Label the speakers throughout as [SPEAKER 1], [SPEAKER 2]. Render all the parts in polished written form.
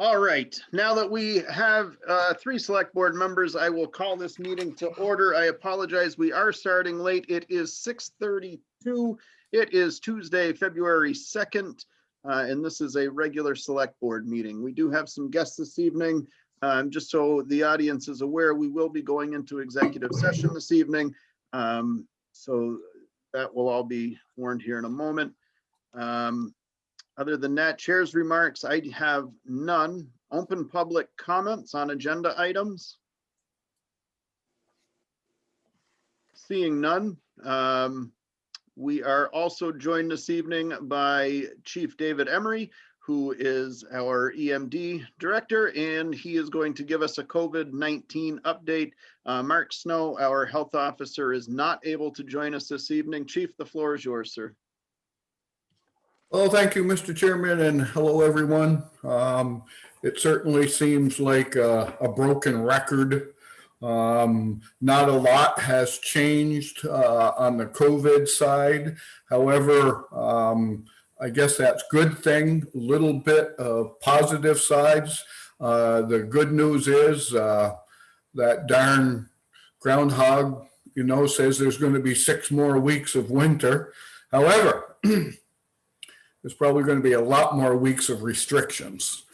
[SPEAKER 1] All right, now that we have 3 select board members, I will call this meeting to order. I apologize, we are starting late. It is 6:32. It is Tuesday, February 2nd, and this is a regular select board meeting. We do have some guests this evening. Just so the audience is aware, we will be going into executive session this evening. So that will all be warned here in a moment. Other than that, chair's remarks, I have none. Open public comments on agenda items. Seeing none. We are also joined this evening by Chief David Emery, who is our EMD director, and he is going to give us a COVID-19 update. Mark Snow, our health officer, is not able to join us this evening. Chief, the floor is yours, sir.
[SPEAKER 2] Well, thank you, Mr. Chairman, and hello, everyone. It certainly seems like a broken record. Not a lot has changed on the COVID side. However, I guess that's a good thing, a little bit of positive sides. The good news is that darn groundhog, says there's going to be 6 more weeks of winter. However, there's probably going to be a lot more weeks of restrictions.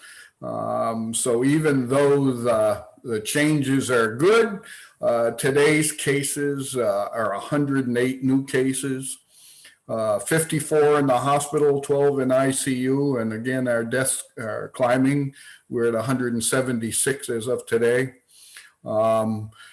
[SPEAKER 2] So even though the changes are good, today's cases are 108 new cases, 54 in the hospital, 12 in ICU. And again, our deaths are climbing. We're at 176 as of today.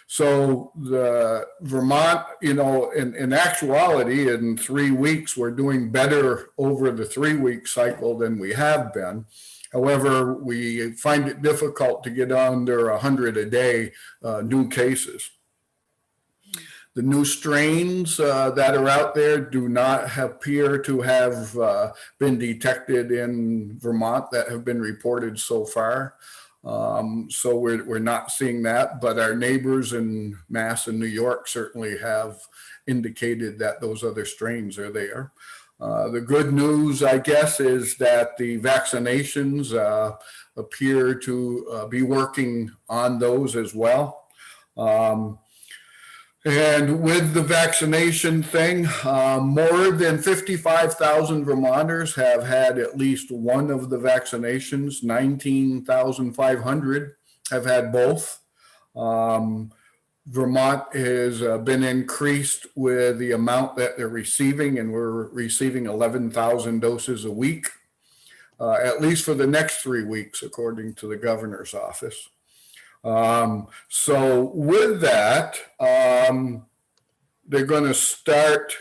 [SPEAKER 2] So the Vermont, in actuality, in 3 weeks, we're doing better over the 3-week cycle than we have been. However, we find it difficult to get under 100 a day new cases. The new strains that are out there do not appear to have been detected in Vermont that have been reported so far. So we're not seeing that, but our neighbors in Mass and New York certainly have indicated that those other strains are there. The good news, I guess, is that the vaccinations appear to be working on those as well. And with the vaccination thing, more than 55,000 Vermonters have had at least one of the vaccinations. 19,500 have had both. Vermont has been increased with the amount that they're receiving, and we're receiving 11,000 doses a week, at least for the next 3 weeks, according to the governor's office. So with that, they're going to start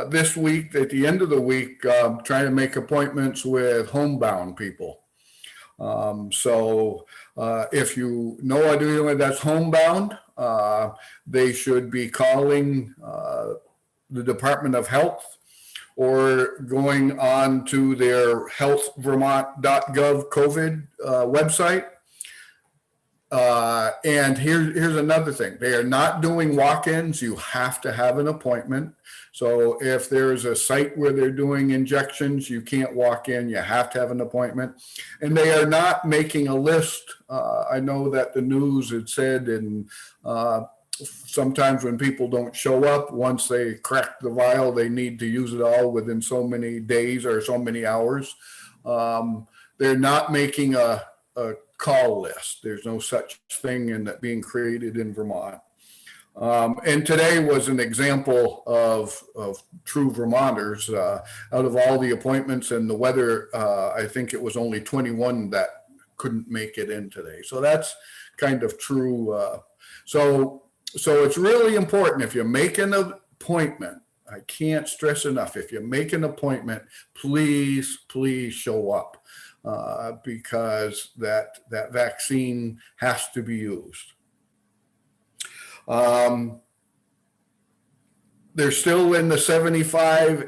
[SPEAKER 2] this week, at the end of the week, trying to make appointments with homebound people. So if you know anyone that's homebound, they should be calling the Department of Health or going on to their healthvermont.gov COVID website. And here's another thing. They are not doing walk-ins. You have to have an appointment. So if there's a site where they're doing injections, you can't walk in. You have to have an appointment. And they are not making a list. I know that the news had said, and sometimes when people don't show up, once they crack the vial, they need to use it all within so many days or so many hours. They're not making a call list. There's no such thing in that being created in Vermont. And today was an example of true Vermonters. Out of all the appointments and the weather, I think it was only 21 that couldn't make it in today. So that's kind of true. So it's really important, if you make an appointment, I can't stress enough, if you make an appointment, please show up. Because that vaccine has to be used. They're still in the 75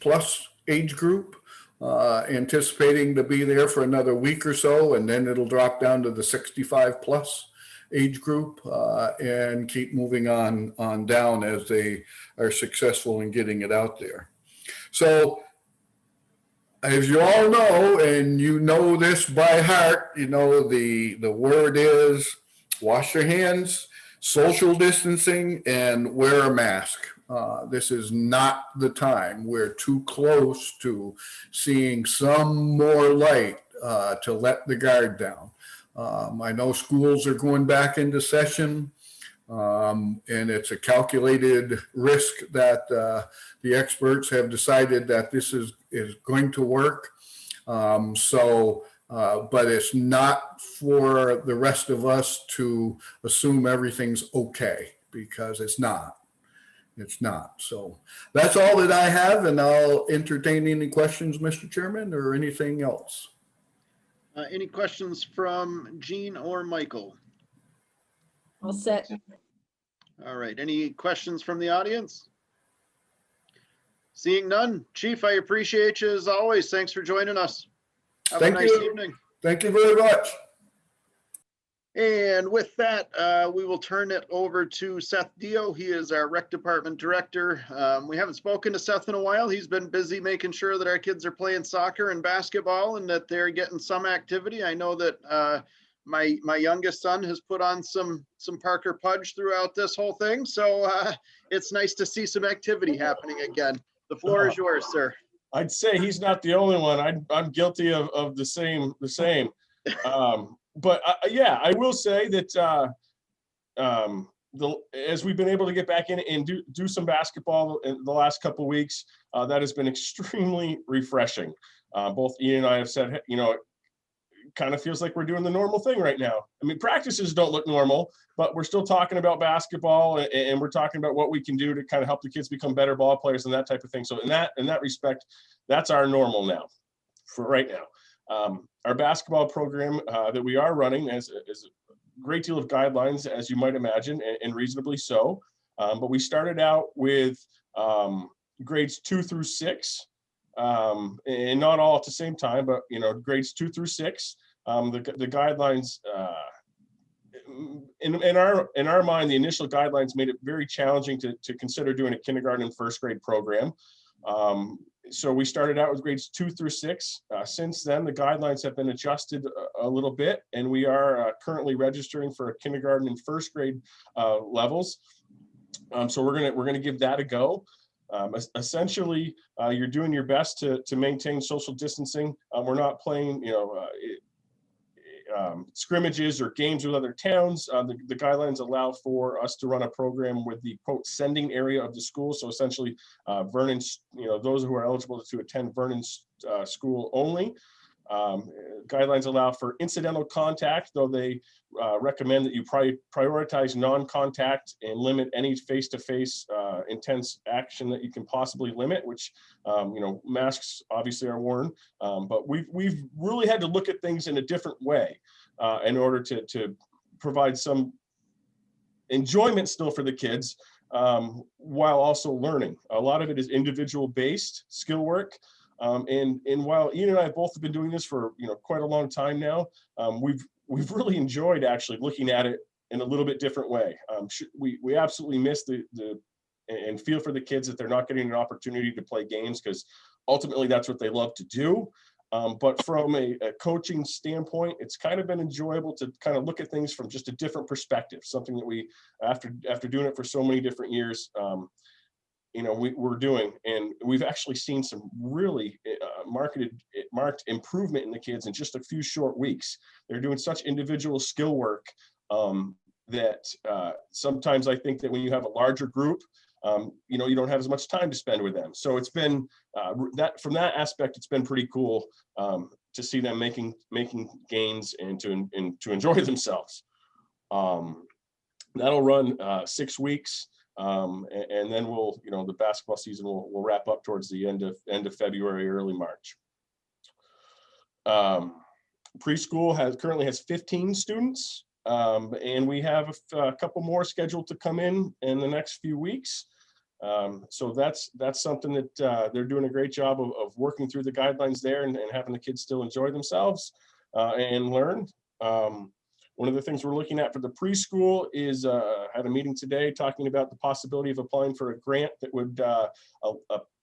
[SPEAKER 2] plus age group, anticipating to be there for another week or so, and then it'll drop down to the 65 plus age group and keep moving on down as they are successful in getting it out there. So as you all know, and you know this by heart, you know, the word is wash your hands, social distancing, and wear a mask. This is not the time. We're too close to seeing some more light to let the guard down. I know schools are going back into session. And it's a calculated risk that the experts have decided that this is going to work. But it's not for the rest of us to assume everything's okay, because it's not. It's not. So that's all that I have, and I'll entertain any questions, Mr. Chairman, or anything else.
[SPEAKER 1] Any questions from Jean or Michael?
[SPEAKER 3] All set.
[SPEAKER 1] All right, any questions from the audience? Seeing none, Chief, I appreciate you as always. Thanks for joining us. Have
[SPEAKER 2] Thank
[SPEAKER 1] a nice
[SPEAKER 2] you.
[SPEAKER 1] evening.
[SPEAKER 2] Thank you very much.
[SPEAKER 1] And with that, we will turn it over to Seth Deyo. He is our Rec Department Director. We haven't spoken to Seth in a while. He's been busy making sure that our kids are playing soccer and basketball and that they're getting some activity. I know that my youngest son has put on some Parker Pudge throughout this whole thing. So it's nice to see some activity happening again. The floor is yours, sir.
[SPEAKER 4] I'd say he's not the only one. I'm guilty of the same. But yeah, I will say that as we've been able to get back in and do some basketball in the last couple of weeks, that has been extremely refreshing. Both Ian and I have said, you know, it kind of feels like we're doing the normal thing right now. I mean, practices don't look normal, but we're still talking about basketball, and we're talking about what we can do to kind of help the kids become better ball players and that type of thing. So in that respect, that's our normal now for right now. Our basketball program that we are running is a great deal of guidelines, as you might imagine, and reasonably so. But we started out with grades 2 through 6, and not all at the same time, but you know, grades 2 through 6. The guidelines, in our mind, the initial guidelines made it very challenging to consider doing a kindergarten and first grade program. So we started out with grades 2 through 6. Since then, the guidelines have been adjusted a little bit, and we are currently registering for a kindergarten and first grade levels. So we're gonna give that a go. Essentially, you're doing your best to maintain social distancing. We're not playing, you know, scrimmages or games with other towns. The guidelines allow for us to run a program with the quote sending area of the school. So essentially, Vernon's, you know, those who are eligible to attend Vernon's school only. Guidelines allow for incidental contact, though they recommend that you prioritize non-contact and limit any face-to-face intense action that you can possibly limit, which, you know, masks obviously are worn, but we've really had to look at things in a different way in order to provide some enjoyment still for the kids, while also learning. A lot of it is individual based skill work. And while Ian and I both have been doing this for, you know, quite a long time now, we've really enjoyed actually looking at it in a little bit different way. We absolutely miss and feel for the kids that they're not getting an opportunity to play games, because ultimately that's what they love to do. But from a coaching standpoint, it's kind of been enjoyable to kind of look at things from just a different perspective, something that we, after doing it for so many different years, you know, we're doing, and we've actually seen some really marked improvement in the kids in just a few short weeks. They're doing such individual skill work that sometimes I think that when you have a larger group, you know, you don't have as much time to spend with them. So it's been that from that aspect, it's been pretty cool to see them making gains and to enjoy themselves. That'll run 6 weeks. And then we'll, you know, the basketball season will wrap up towards the end of February, early March. Preschool currently has 15 students, and we have a couple more scheduled to come in the next few weeks. So that's something that they're doing a great job of working through the guidelines there and having the kids still enjoy themselves and learn. One of the things we're looking at for the preschool is, had a meeting today talking about the possibility of applying for a grant that would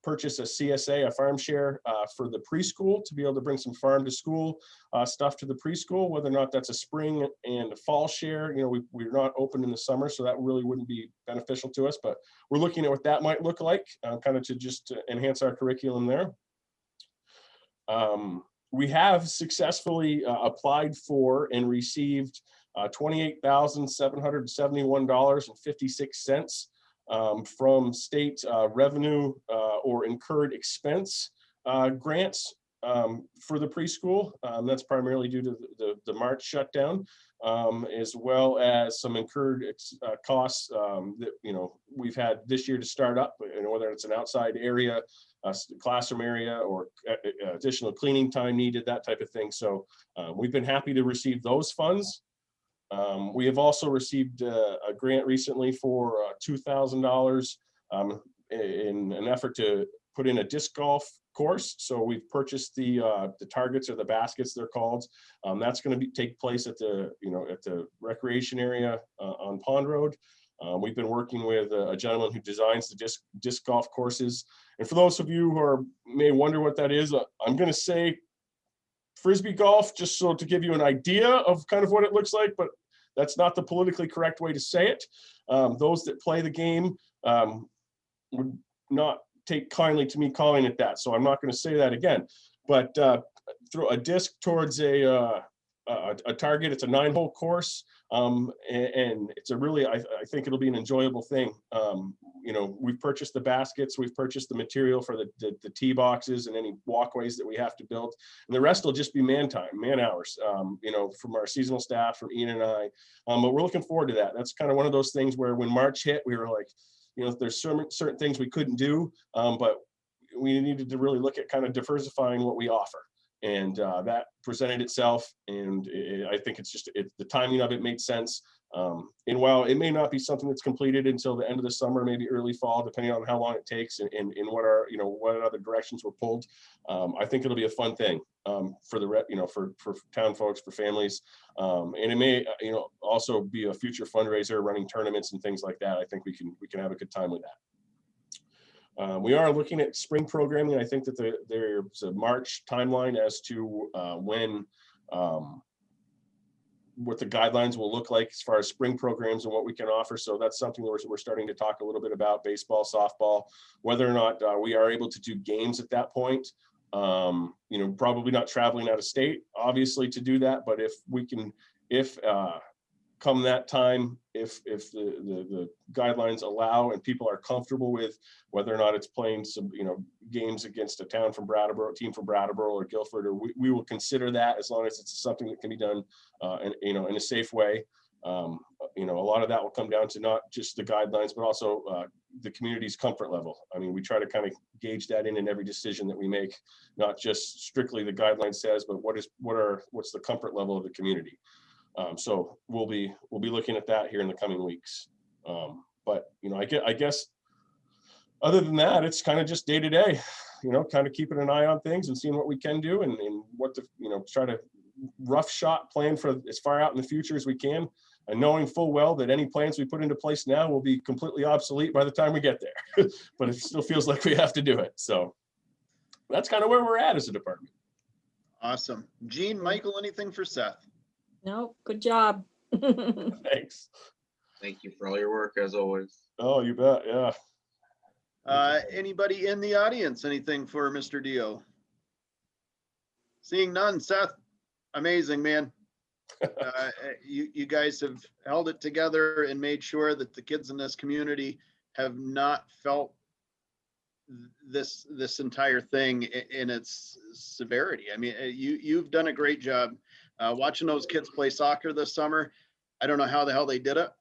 [SPEAKER 4] purchase a CSA, a farm share for the preschool, to be able to bring some farm to school stuff to the preschool. Whether or not that's a spring and a fall share, you know, we're not open in the summer, so that really wouldn't be beneficial to us, but we're looking at what that might look like, kind of to just enhance our curriculum there. We have successfully applied for and received $28,771.56 from state revenue or incurred expense grants for the preschool. That's primarily due to the March shutdown, as well as some incurred costs that, you know, we've had this year to start up, you know, whether it's an outside area, classroom area, or additional cleaning time needed, that type of thing. So we've been happy to receive those funds. We have also received a grant recently for $2,000 in an effort to put in a disc golf course. So we've purchased the targets, or the baskets they're called. That's going to take place at the, you know, at the recreation area on Pond Road. We've been working with a gentleman who designs the disc golf courses. And for those of you who may wonder what that is, I'm going to say Frisbee golf, just so to give you an idea of kind of what it looks like, but that's not the politically correct way to say it. Those that play the game would not take kindly to me calling it that, so I'm not going to say that again. But throw a disc towards a target. It's a 9-hole course, and it's a really, I think it'll be an enjoyable thing. You know, we've purchased the baskets, we've purchased the material for the tee boxes and any walkways that we have to build, and the rest will just be man hours, you know, from our seasonal staff, from Ian and I. But we're looking forward to that. That's kind of one of those things where when March hit, we were like, you know, there's certain things we couldn't do, but we needed to really look at kind of diversifying what we offer. And that presented itself, and I think it's just the timing of it made sense. And while it may not be something that's completed until the end of the summer, maybe early fall, depending on how long it takes and what our, you know, what other directions were pulled, I think it'll be a fun thing for the you know, for town folks, for families, and it may, you know, also be a future fundraiser, running tournaments and things like that. I think we can have a good time with that. We are looking at spring programming. I think that there's a March timeline as to when what the guidelines will look like as far as spring programs and what we can offer. So that's something that we're starting to talk a little bit about: baseball, softball, whether or not we are able to do games at that point. You know, probably not traveling out of state, obviously, to do that. But if we can, come that time, if the guidelines allow and people are comfortable with whether or not it's playing some, you know, games against a team from Brattleboro or Guilford, or we will consider that, as long as it's something that can be done and, you know, in a safe way. You know, a lot of that will come down to not just the guidelines, but also the community's comfort level. I mean, we try to kind of gauge that in every decision that we make, not just strictly the guideline says, but what's the comfort level of the community. So we'll be looking at that here in the coming weeks. But, you know, I guess other than that, it's kind of just day to day, you know, kind of keeping an eye on things and seeing what we can do, and what to, you know, try to rough shot plan for as far out in the future as we can, and knowing full well that any plans we put into place now will be completely obsolete by the time we get there. But it still feels like we have to do it. So that's kind of where we're at as a department.
[SPEAKER 1] Awesome. Gene, Michael, anything for Seth?
[SPEAKER 3] No, good job.
[SPEAKER 4] Thanks.
[SPEAKER 5] Thank you for all your work, as always.
[SPEAKER 4] Oh, you bet. Yeah.
[SPEAKER 1] Anybody in the audience, anything for Mr. Deyo? Seeing none. Seth, amazing, man. You guys have held it together and made sure that the kids in this community have not felt this entire thing in its severity. I mean, you've done a great job watching those kids play soccer this summer. I don't know how the hell they did it.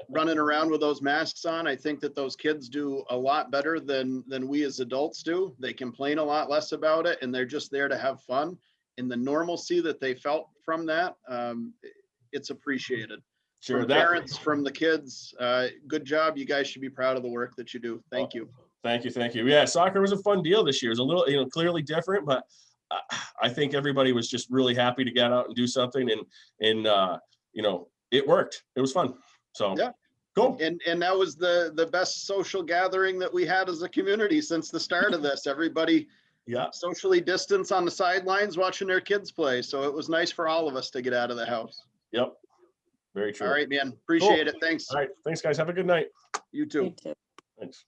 [SPEAKER 1] Running around with those masks on, I think that those kids do a lot better than we as adults do. They complain a lot less about it, and they're just there to have fun. And the normalcy that they felt from that, it's appreciated.
[SPEAKER 4] Sure.
[SPEAKER 1] From parents, from the kids, good job. You guys should be proud of the work that you do. Thank you.
[SPEAKER 4] Thank you. Yeah, soccer was a fun deal this year. It was a little, you know, clearly different, but I think everybody was just really happy to get out and do something, and you know, it worked. It was fun. So
[SPEAKER 1] Yeah.
[SPEAKER 4] cool.
[SPEAKER 1] And that was the best social gathering that we had as a community since the start of this. Everybody
[SPEAKER 4] Yeah.
[SPEAKER 1] socially distanced on the sidelines watching their kids play. So it was nice for all of us to get out of the house.
[SPEAKER 4] Yep. Very true.
[SPEAKER 1] All right, man. Appreciate it. Thanks.
[SPEAKER 4] All right. Thanks, guys. Have a good night.
[SPEAKER 1] You
[SPEAKER 3] You
[SPEAKER 1] too.
[SPEAKER 3] too.
[SPEAKER 4] Thanks.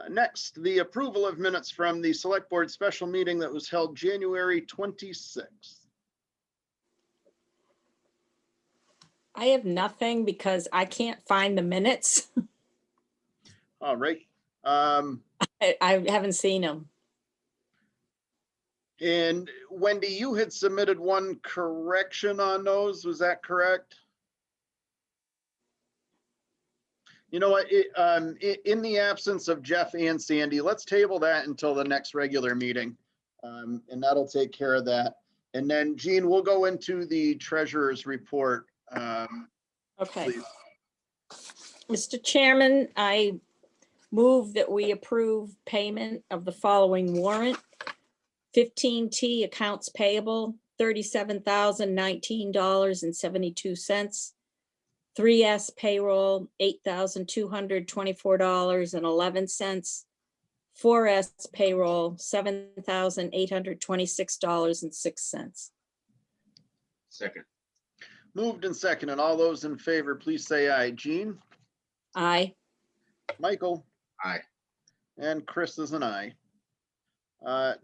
[SPEAKER 1] Next, the approval of minutes from the Select Board special meeting that was held January 26th.
[SPEAKER 3] I have nothing because I can't find the minutes.
[SPEAKER 1] All right.
[SPEAKER 3] I haven't seen them.
[SPEAKER 1] And Wendy, you had submitted one correction on those. Was that correct? You know what, in the absence of Jeff and Sandy, let's table that until the next regular meeting. And that'll take care of that. And then Jean, we'll go into the treasurer's report.
[SPEAKER 3] Okay.
[SPEAKER 1] Please.
[SPEAKER 3] Mr. Chairman, I move that we approve payment of the following warrant. 15T Accounts Payable, $37,019.72. 3S Payroll, $8,224.11. 4S Payroll, $7,826.06.
[SPEAKER 5] Second.
[SPEAKER 1] Moved and second, and all those in favor, please say aye. Jean,
[SPEAKER 3] Aye.
[SPEAKER 1] Michael,
[SPEAKER 5] Aye.
[SPEAKER 1] and Chris is an aye.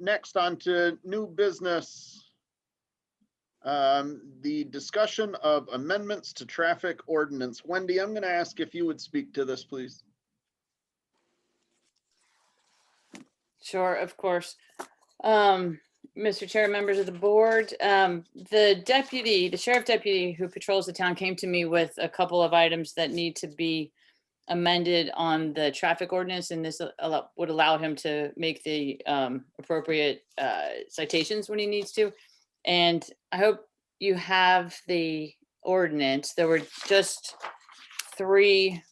[SPEAKER 1] Next, on to new business. The discussion of amendments to traffic ordinance. Wendy, I'm going to ask if you would speak to this, please.
[SPEAKER 6] Sure, of course. Mr. Chair, members of the board, the sheriff deputy who patrols the town came to me with a couple of items that need to be amended on the traffic ordinance, and this would allow him to make the appropriate citations when he needs to. And I hope you have the ordinance. There were just 3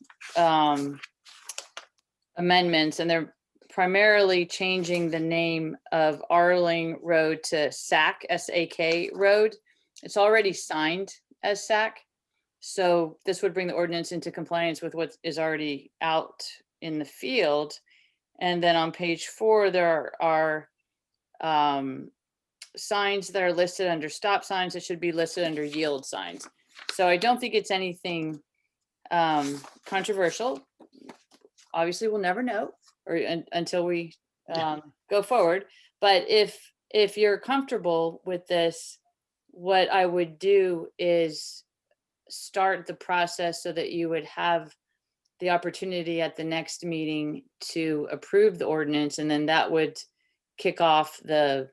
[SPEAKER 6] amendments, and they're primarily changing the name of Arling Road to SAC, S-A-K Road. It's already signed as SAC. So this would bring the ordinance into compliance with what is already out in the field. And then on page 4, there are signs that are listed under stop signs that should be listed under yield signs. So I don't think it's anything controversial. Obviously, we'll never know until we go forward. But if you're comfortable with this, what I would do is start the process so that you would have the opportunity at the next meeting to approve the ordinance, and then that would kick off the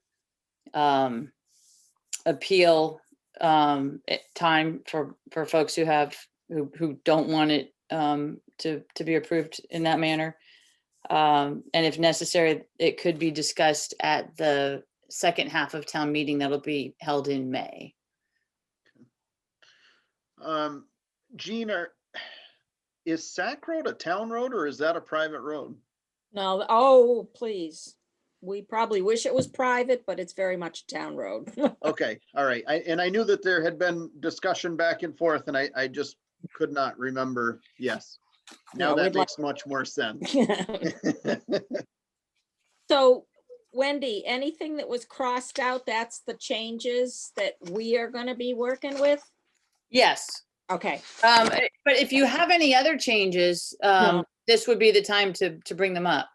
[SPEAKER 6] appeal time for folks who don't want it to be approved in that manner. And if necessary, it could be discussed at the second half of town meeting that'll be held in May.
[SPEAKER 1] Jean, is Sac Road a town road or is that a private road?
[SPEAKER 3] No, oh, please. We probably wish it was private, but it's very much a town road.
[SPEAKER 1] Okay, all right. I knew that there had been discussion back and forth and I just could not remember. Yes. Now
[SPEAKER 3] Yeah,
[SPEAKER 1] that
[SPEAKER 3] we'd like-
[SPEAKER 1] makes much more sense.
[SPEAKER 3] So Wendy, anything that was crossed out, that's the changes that we are going to be working with?
[SPEAKER 6] Yes.
[SPEAKER 3] Okay.
[SPEAKER 6] But if you have any other changes,
[SPEAKER 3] No.
[SPEAKER 6] this would be the time to bring them up.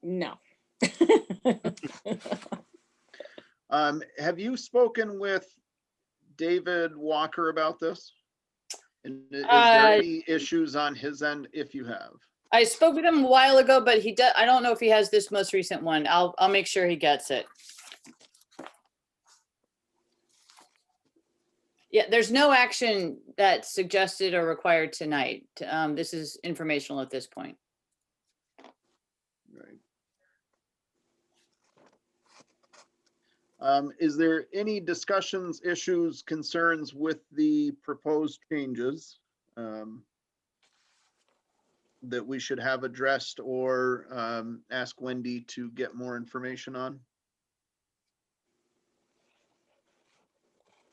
[SPEAKER 3] No.
[SPEAKER 1] Have you spoken with David Walker about this? And is there any issues on his end if you have?
[SPEAKER 6] I spoke with him a while ago, but I don't know if he has this most recent one. I'll make sure he gets it. Yeah, there's no action that's suggested or required tonight. This is informational at this point.
[SPEAKER 1] Right. Is there any discussions, issues, concerns with the proposed changes that we should have addressed or ask Wendy to get more information on?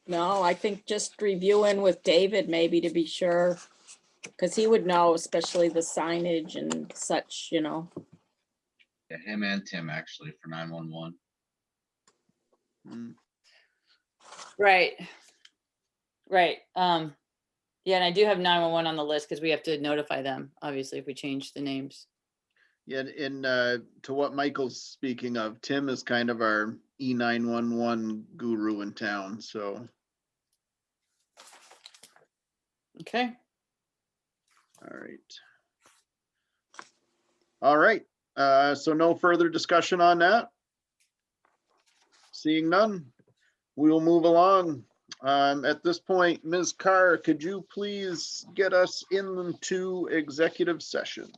[SPEAKER 3] No, I think just reviewing with David maybe to be sure, because he would know, especially the signage and such, you know.
[SPEAKER 5] Yeah, him and Tim actually for 911.
[SPEAKER 1] Mm.
[SPEAKER 6] Right. Right. Yeah, and I do have 911 on the list because we have to notify them, obviously, if we change the names.
[SPEAKER 1] Yeah, and to what Michael's speaking of, Tim is kind of our E911 guru in town, so.
[SPEAKER 6] Okay.
[SPEAKER 1] All right. All right, so no further discussion on that. Seeing none, we will move along. At this point, Ms. Carr, could you please get us into executive session?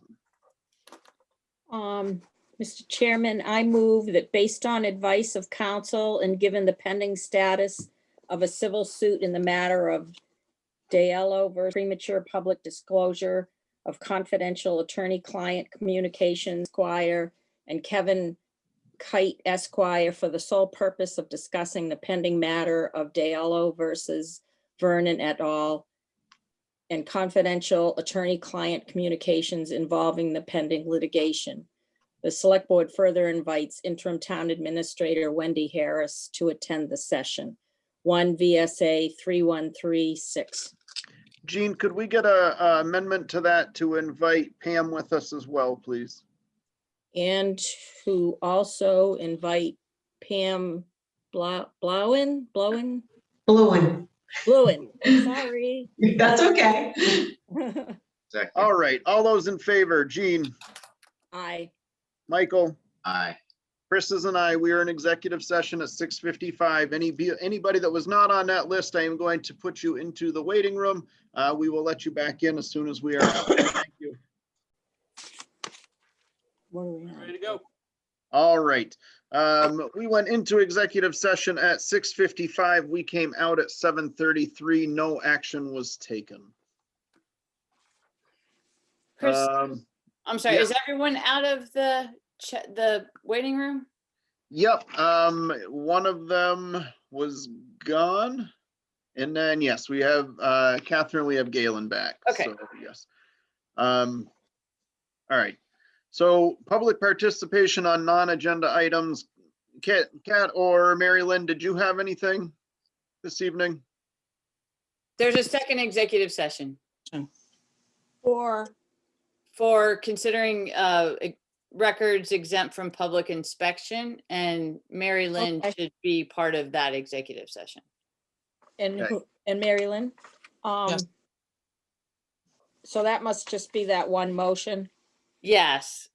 [SPEAKER 3] Mr. Chairman, I move that based on advice of counsel and given the pending status of a civil suit in the matter of Deyo versus premature public disclosure of confidential attorney-client communications, Esquire, and Kevin Kite Esquire for the sole purpose of discussing the pending matter of Deyo versus Vernon et al. And confidential attorney-client communications involving the pending litigation. The select board further invites interim town administrator Wendy Harris to attend the session. 1 V.S.A. 3136.
[SPEAKER 1] Jean, could we get a amendment to that to invite Pam with us as well, please?
[SPEAKER 3] And to also invite Pam Bluen, sorry.
[SPEAKER 7] That's okay.
[SPEAKER 5] Second.
[SPEAKER 1] All right, all those in favor, Jean,
[SPEAKER 3] Aye.
[SPEAKER 1] Michael,
[SPEAKER 5] Aye.
[SPEAKER 1] Chris and I, we are in executive session at 6:55. Anybody that was not on that list, I am going to put you into the waiting room. We will let you back in as soon as we are out. Thank you.
[SPEAKER 3] What are we on?
[SPEAKER 4] Ready to go.
[SPEAKER 1] All right. We went into executive session at 6:55. We came out at 7:33. No action was taken.
[SPEAKER 6] Chris,
[SPEAKER 1] Um,
[SPEAKER 6] I'm sorry,
[SPEAKER 1] yeah.
[SPEAKER 6] is everyone out of the waiting room?
[SPEAKER 1] Yep, one of them was gone. And then, yes, we have Catherine, we have Galen back.
[SPEAKER 6] Okay.
[SPEAKER 1] So, yes. All right. So public participation on non-agenda items. Kat or Mary Lynn, did you have anything this evening?
[SPEAKER 6] There's a second executive session for considering records exempt from public inspection, and Mary Lynn
[SPEAKER 3] Okay.
[SPEAKER 6] should be part of that executive session.
[SPEAKER 3] And
[SPEAKER 1] Okay.
[SPEAKER 3] and Mary Lynn?
[SPEAKER 7] Yes.
[SPEAKER 3] So that must just be that one motion.
[SPEAKER 6] Yes.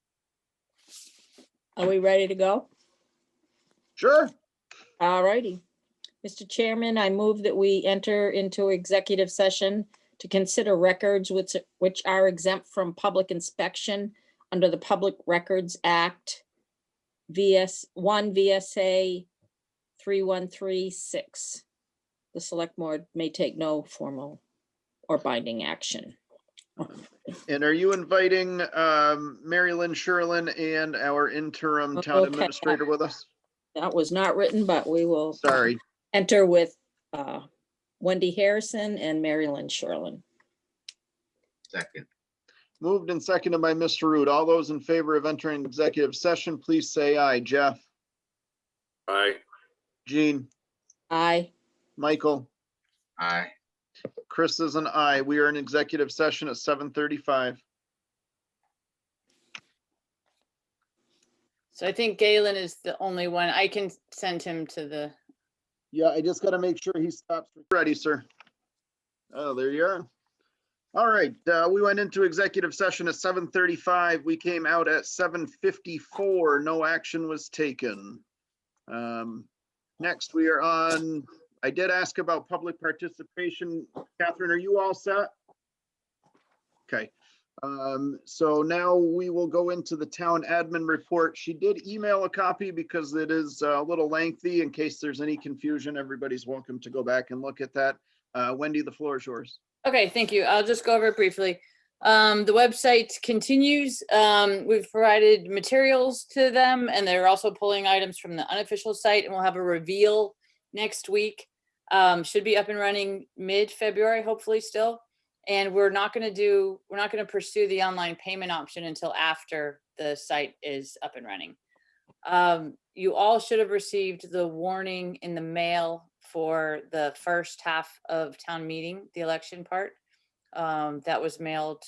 [SPEAKER 3] Are we ready to go?
[SPEAKER 1] Sure.
[SPEAKER 3] All righty. Mr. Chairman, I move that we enter into executive session to consider records which are exempt from public inspection under the Public Records Act, 1 V.S.A. 3136. The select board may take no formal or binding action.
[SPEAKER 1] And are you inviting Mary Lynn Sherlin and our interim town
[SPEAKER 3] Okay.
[SPEAKER 1] administrator with us?
[SPEAKER 3] That was not written, but we will
[SPEAKER 1] Sorry.
[SPEAKER 3] enter with Wendy Harrison and Mary Lynn Sherlin.
[SPEAKER 5] Second.
[SPEAKER 1] Moved and seconded by Mr. Root. All those in favor of entering executive session, please say aye. Jeff,
[SPEAKER 4] Aye.
[SPEAKER 1] Jean,
[SPEAKER 3] Aye.
[SPEAKER 1] Michael,
[SPEAKER 5] Aye.
[SPEAKER 1] Chris is an aye. We are in executive session at 7:35.
[SPEAKER 6] So I think Galen is the only one. I can send him to the,
[SPEAKER 1] Yeah, I just gotta make sure he stops. Ready, sir. Oh, there you are. All right, we went into executive session at 7:35. We came out at 7:54. No action was taken. Next, we are on, I did ask about public participation. Catherine, are you all set? Okay. So now we will go into the town admin report. She did email a copy because it is a little lengthy. In case there's any confusion, everybody's welcome to go back and look at that. Wendy, the floor is yours.
[SPEAKER 6] okay, thank you. I'll just go over it briefly. The website continues. We've provided materials to them, and they're also pulling items from the unofficial site, and we'll have a reveal next week. Should be up and running mid-February, hopefully still. And we're not going to pursue the online payment option until after the site is up and running. You all should have received the warning in the mail for the first half of town meeting, the election part. That was mailed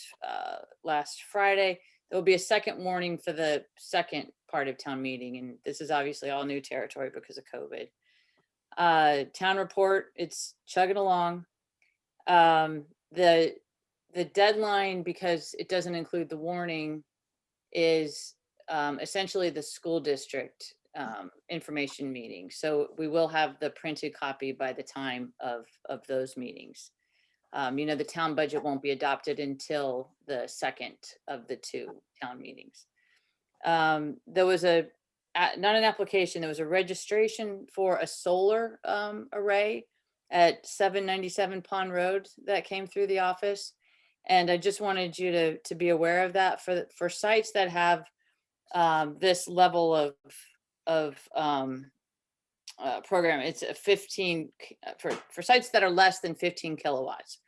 [SPEAKER 6] last Friday. There will be a second warning for the second part of town meeting. And this is obviously all new territory because of COVID. Town report, it's chugging along. The deadline, because it doesn't include the warning, is essentially the school district information meeting. So we will have the printed copy by the time of those meetings. The town budget won't be adopted until the second of the two town meetings. There was not an application, there was a registration for a solar array at 797 Pond Road that came through the office. And I just wanted you to be aware of that for sites that have this level of program. It's a 15 for sites that are less than 15 kilowatts,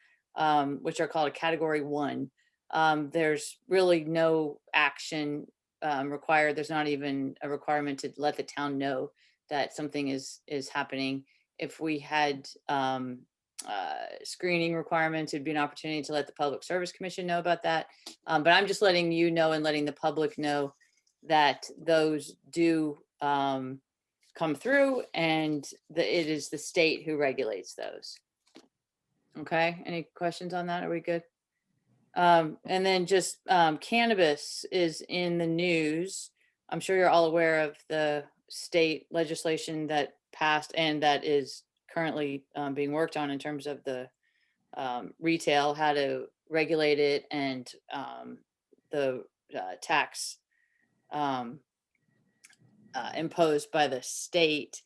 [SPEAKER 6] which are called a category 1. There's really no action required. There's not even a requirement to let the town know that something is happening. If we had screening requirements, it'd be an opportunity to let the Public Service Commission know about that. But I'm just letting you know and letting the public know that those do come through, and it is the state who regulates those. Okay, any questions on that? Are we good? And then just cannabis is in the news. I'm sure you're all aware of the state legislation that passed and that is currently being worked on in terms of the retail, how to regulate it, and the tax imposed by the state.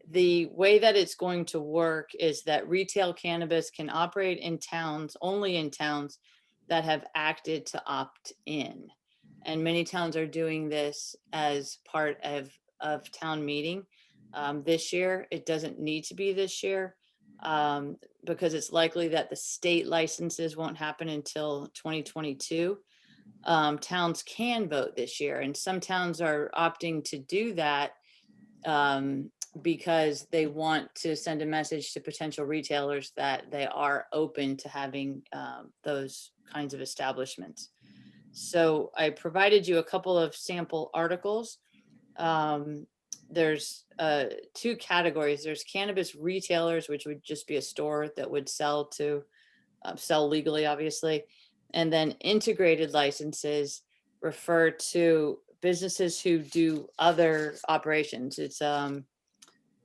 [SPEAKER 6] The way that it's going to work is that retail cannabis can operate in towns, only in towns that have acted to opt in. And many towns are doing this as part of town meeting. This year, it doesn't need to be this year because it's likely that the state licenses won't happen until 2022. Towns can vote this year, and some towns are opting to do that because they want to send a message to potential retailers that they are open to having those kinds of establishments. So I provided you a couple of sample articles. There's two categories. There's cannabis retailers, which would just be a store that would sell legally, obviously. And then integrated licenses refer to businesses who do other operations. It's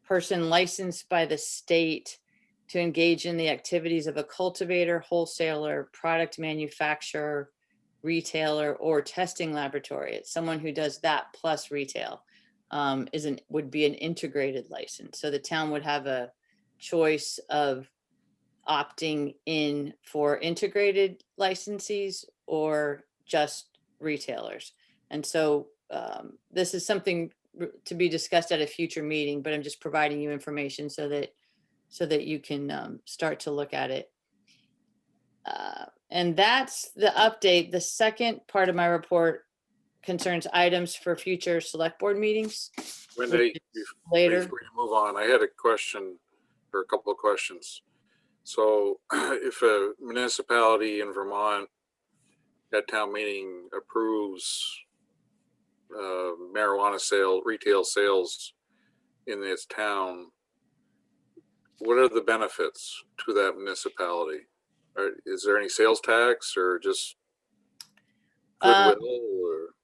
[SPEAKER 6] person licensed by the state to engage in the activities of a cultivator, wholesaler, product manufacturer, retailer, or testing laboratory. It's someone who does that plus retail. Would be an integrated license. So the town would have a choice of opting in for integrated licensees or just retailers. And so this is something to be discussed at a future meeting, but I'm just providing you information so that you can start to look at it. And that's the update. The second part of my report concerns items for future select board meetings.
[SPEAKER 8] Wendy,
[SPEAKER 6] Later.
[SPEAKER 8] before you move on, I had a question or a couple of questions. So if a municipality in Vermont at town meeting approves marijuana retail sales in its town, what are the benefits to that municipality? Is there any sales tax or just goodwill? Or?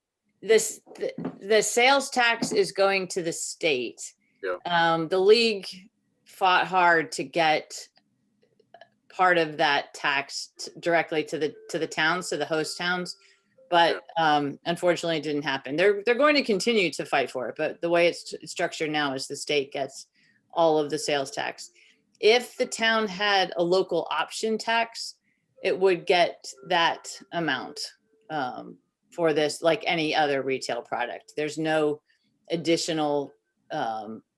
[SPEAKER 6] The sales tax is going to the state.
[SPEAKER 8] Yeah.
[SPEAKER 6] The league fought hard to get part of that tax directly to the towns, to the host towns, but unfortunately it didn't happen. They're going to continue to fight for it, but the way it's structured now is the state gets all of the sales tax. If the town had a local option tax, it would get that amount for this, like any other retail product. There's no additional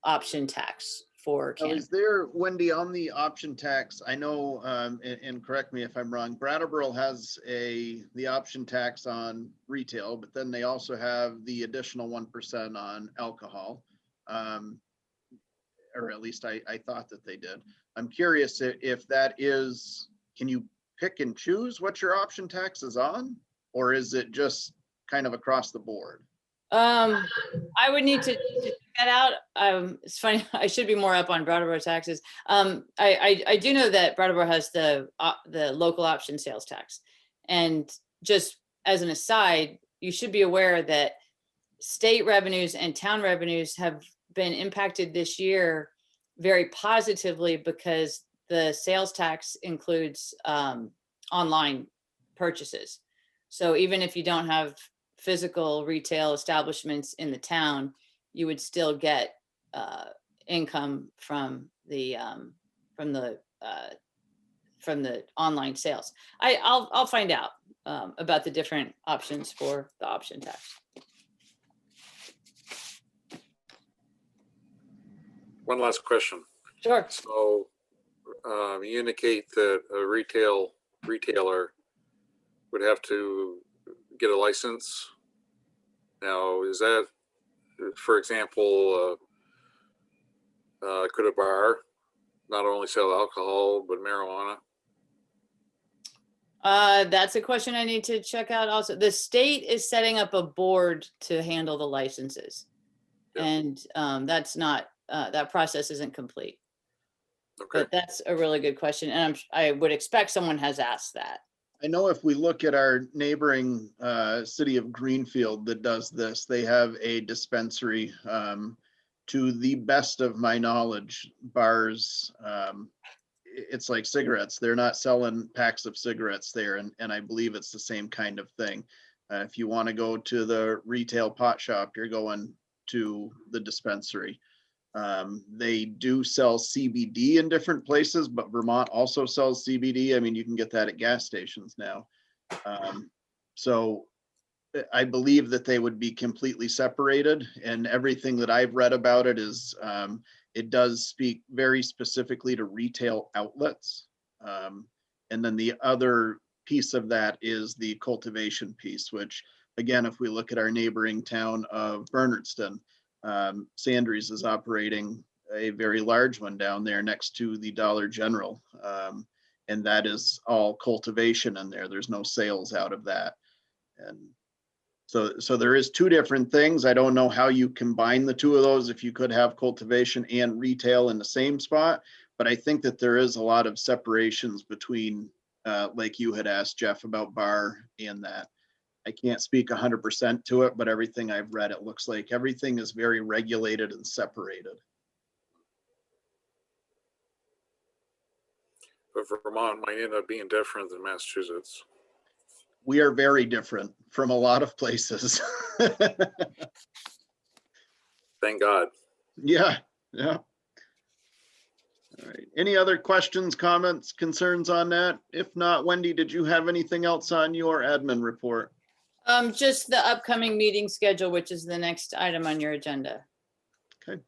[SPEAKER 6] option tax for
[SPEAKER 1] Now,
[SPEAKER 6] cannabis.
[SPEAKER 1] is there, Wendy, on the option tax, I know, and correct me if I'm wrong, Brattleboro has the option tax on retail, but then they also have the additional 1% on alcohol. Or at least I thought that they did. I'm curious if that is, can you pick and choose what your option tax is on? Or is it just kind of across the board?
[SPEAKER 6] I would need to check that out. It's funny, I should be more up on Brattleboro taxes. I do know that Brattleboro has the local option sales tax. And just as an aside, you should be aware that state revenues and town revenues have been impacted this year very positively because the sales tax includes online purchases. So even if you don't have physical retail establishments in the town, you would still get income from the online sales. I'll find out about the different options for the option tax.
[SPEAKER 8] One last question.
[SPEAKER 6] Sure.
[SPEAKER 8] So you indicate that a retailer would have to get a license. Now, is that, for example, could a bar not only sell alcohol, but marijuana?
[SPEAKER 6] That's a question I need to check out also. The state is setting up a board to handle the licenses.
[SPEAKER 8] Yeah.
[SPEAKER 6] And that's not, that process isn't complete.
[SPEAKER 8] Okay.
[SPEAKER 6] But that's a really good question. And I would expect someone has asked that.
[SPEAKER 1] I know if we look at our neighboring city of Greenfield that does this, they have a dispensary. To the best of my knowledge, bars, it's like cigarettes. They're not selling packs of cigarettes there. And I believe it's the same kind of thing. If you want to go to the retail pot shop, you're going to the dispensary. They do sell CBD in different places, but Vermont also sells CBD. I mean, you can get that at gas stations now. So I believe that they would be completely separated, and everything that I've read about it is it does speak very specifically to retail outlets. And then the other piece of that is the cultivation piece, which again, if we look at our neighboring town of Bernardston, Sandries is operating a very large one down there next to the Dollar General. And that is all cultivation in there. There's no sales out of that. And so there is two different things. I don't know how you combine the two of those, if you could have cultivation and retail in the same spot, but I think that there is a lot of separations between, like you had asked Jeff about bar and that. I can't speak 100% to it, but everything I've read, it looks like everything is very regulated and separated.
[SPEAKER 8] But Vermont might end up being different than Massachusetts.
[SPEAKER 1] We are very different from a lot of places.
[SPEAKER 8] Thank God.
[SPEAKER 1] Yeah, yeah. All right. Any other questions, comments, concerns on that? If not, Wendy, did you have anything else on your admin report?
[SPEAKER 6] Just the upcoming meeting schedule, which is the next item on your agenda.
[SPEAKER 1] Okay.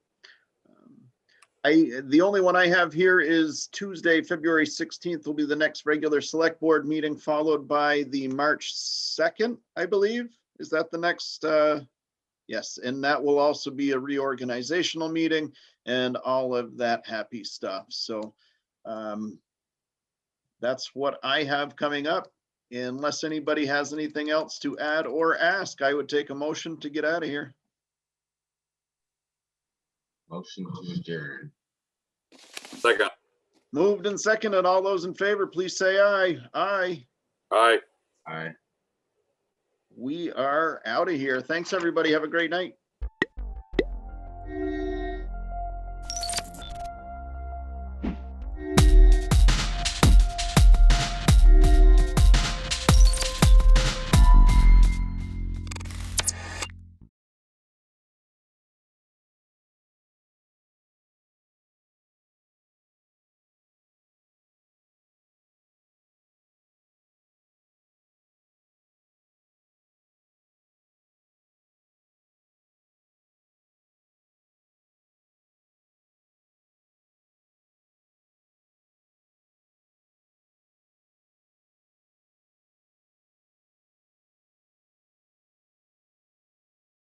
[SPEAKER 1] The only one I have here is Tuesday, February 16th will be the next regular select board meeting, followed by the March 2nd, I believe. Is that the next? Yes, and that will also be a reorganizational meeting and all of that happy stuff. So that's what I have coming up. Unless anybody has anything else to add or ask, I would take a motion to get out of here.
[SPEAKER 5] Motion to adjourn.
[SPEAKER 8] Second.
[SPEAKER 1] Moved and seconded. All those in favor, please say aye. Aye.
[SPEAKER 8] Aye.
[SPEAKER 5] Aye.
[SPEAKER 1] We are out of here. Thanks, everybody. Have a great night.